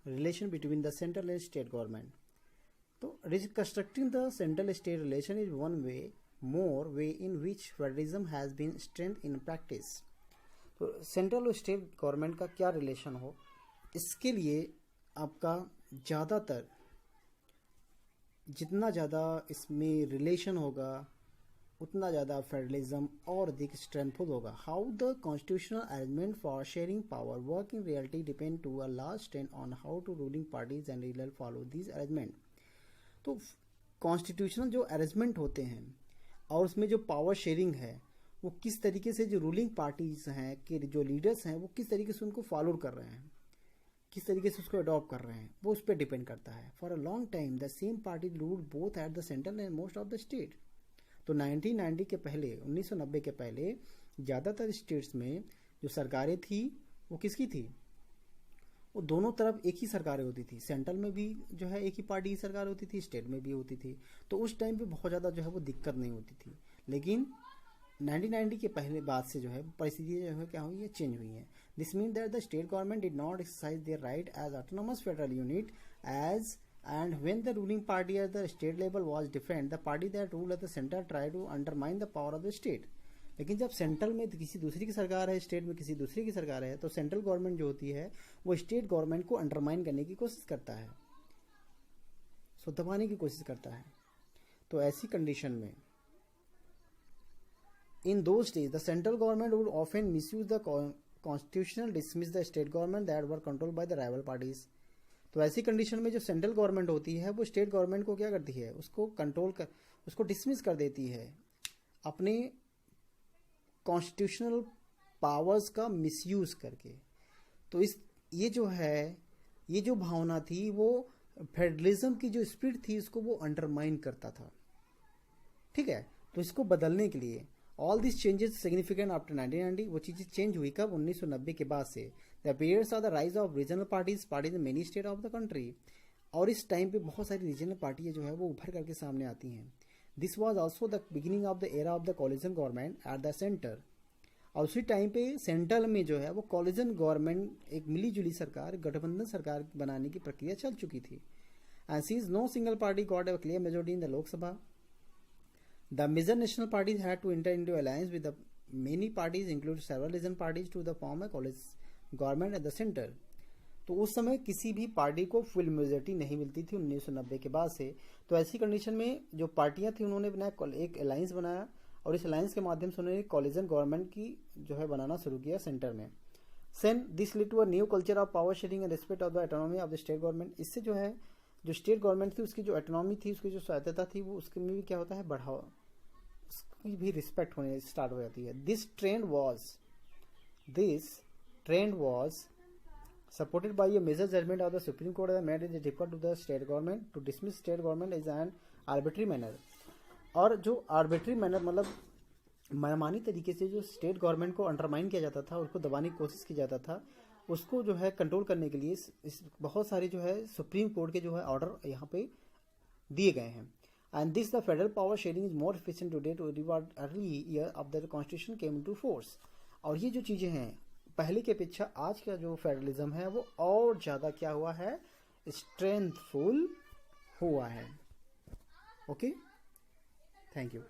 relation between the central and state government. तो reconstructing the central state relation is one way in which federalism has been strengthened in practice. तो central और state government का क्या relation हो, इसके लिए आपका ज़्यादातर जितना ज़्यादा इसमें रिलेशन होगा उतना ज़्यादा फेडरलिज्म और अधिक स्ट्रेंथफुल होगा. How the constitutional arrangement for sharing power work in reality depend to a large extent on how to ruling parties and leader follow this arrangement. तो कॉन्स्टिट्यूशनल जो अरेंजमेंट होते हैं और उसमें जो पावर शेयरिंग है वो किस तरीके से जो रूलिंग पार्टीज हैं के जो लीडर्स हैं वो किस तरीके से उनको फॉलो कर रहे हैं, किस तरीके से उसको अडॉप्ट कर रहे हैं, वो उस पर डिपेंड करता है. For a long time the same party ruled both at the central and most of the state. तो 1990 के पहले 1990 के पहले ज़्यादातर स्टेट्स में जो सरकारें थी वो किसकी थी, वो दोनों तरफ एक ही सरकारें होती थी. सेंट्रल में भी जो है एक ही पार्टी की सरकार होती थी, स्टेट में भी होती थी. तो उस टाइम पे बहुत ज़्यादा जो है वो दिक्कत नहीं होती थी. लेकिन 1990 के पहले बाद से जो है परिस्थिति जो है क्या हुई है, चेंज हुई है. This mean that the state government did not exercise their right as autonomous federal unit as and when the ruling party at the state level was different, the party that ruled at the center tried to undermine the power of the state. लेकिन जब central में किसी दूसरी की सरकार है, state में किसी दूसरी की सरकार है, तो सेंट्रल गवर्नमेंट जो होती है वो स्टेट गवर्नमेंट को अंडरमाइन करने की कोशिश करता है, सो दबाने की कोशिश करता है. तो ऐसी कंडीशन में in those days the central government would often misuse the constitutional dismiss the state government that were controlled by the rival parties. तो ऐसी कंडीशन में जो सेंट्रल गवर्नमेंट होती है वो स्टेट गवर्नमेंट को क्या करती है, उसको कंट्रोल कर, उसको डिसमिस कर देती है अपने कॉन्स्टिट्यूशनल पावर्स का मिसयूज करके. तो ये जो है, ये जो भावना थी वो फेडरलिज्म की जो स्पिरिट थी उसको वो अंडरमाइन करता था. ठीक है, तो इसको बदलने के लिए all this changes significant after 1990. वो चीज़ें चेंज हुई कब, 1990 के बाद से. The periods are the rise of regional parties in many state of the country. और इस टाइम पे बहुत सारी रीजनल पार्टियाँ जो है वो उभर करके सामने आती हैं. This was also the beginning of the era of the collision government at the centre. और उसी टाइम पे सेंट्रल में जो है वो कॉलिजन गवर्नमेंट, एक मिली जुली सरकार, गठबंधन सरकार बनाने की प्रक्रिया चल चुकी थी. एंड सीज no single party got a clear majority in the Lok Sabha. The major national parties had to enter into alliance with the many parties, including several regional parties, to the form a coalition government at the center. तो उस समय किसी भी party को full majority नहीं मिलती थी 1990 के बाद से. तो ऐसी कंडीशन में जो पार्टियां थी उन्होंने बनाया, एक अलायंस बनाया और इस अलायंस के माध्यम से उन्होंने कॉलिजन गवर्नमेंट की जो है बनाना शुरू किया सेंटर में. Then this lead to a new culture of power sharing and respect of the autonomy of the state government. इससे जो है जो स्टेट गवर्नमेंट थी उसकी जो ऑटोनॉमी थी, उसकी जो स्वायत्तता थी, वो उसके में भी क्या होता है, बढ़ावा, उसकी भी रिस्पेक्ट होने स्टार्ट हो जाती है. This trend was supported by a major judgment of the Supreme Court that made it difficult to the state government to dismiss state government as an arbitrary manner. और जो आर्बिट्री मैनर मतलब मनमानी तरीके से जो स्टेट गवर्नमेंट को undermine किया जाता था, उसको दबाने की कोशिश की जाता था, उसको जो है कंट्रोल करने के लिए इस बहुत सारे जो है सुप्रीम कोर्ट के जो है ऑर्डर यहाँ पे दिए गए हैं. And this the federal power sharing is more efficient today to reward early year of the constitution came into force. और ये जो चीज़ें हैं पहले की अपेक्षा आज का जो फेडरलिज्म है वो और ज़्यादा क्या हुआ है, स्ट्रेंथफुल हुआ है. Okay, thank you.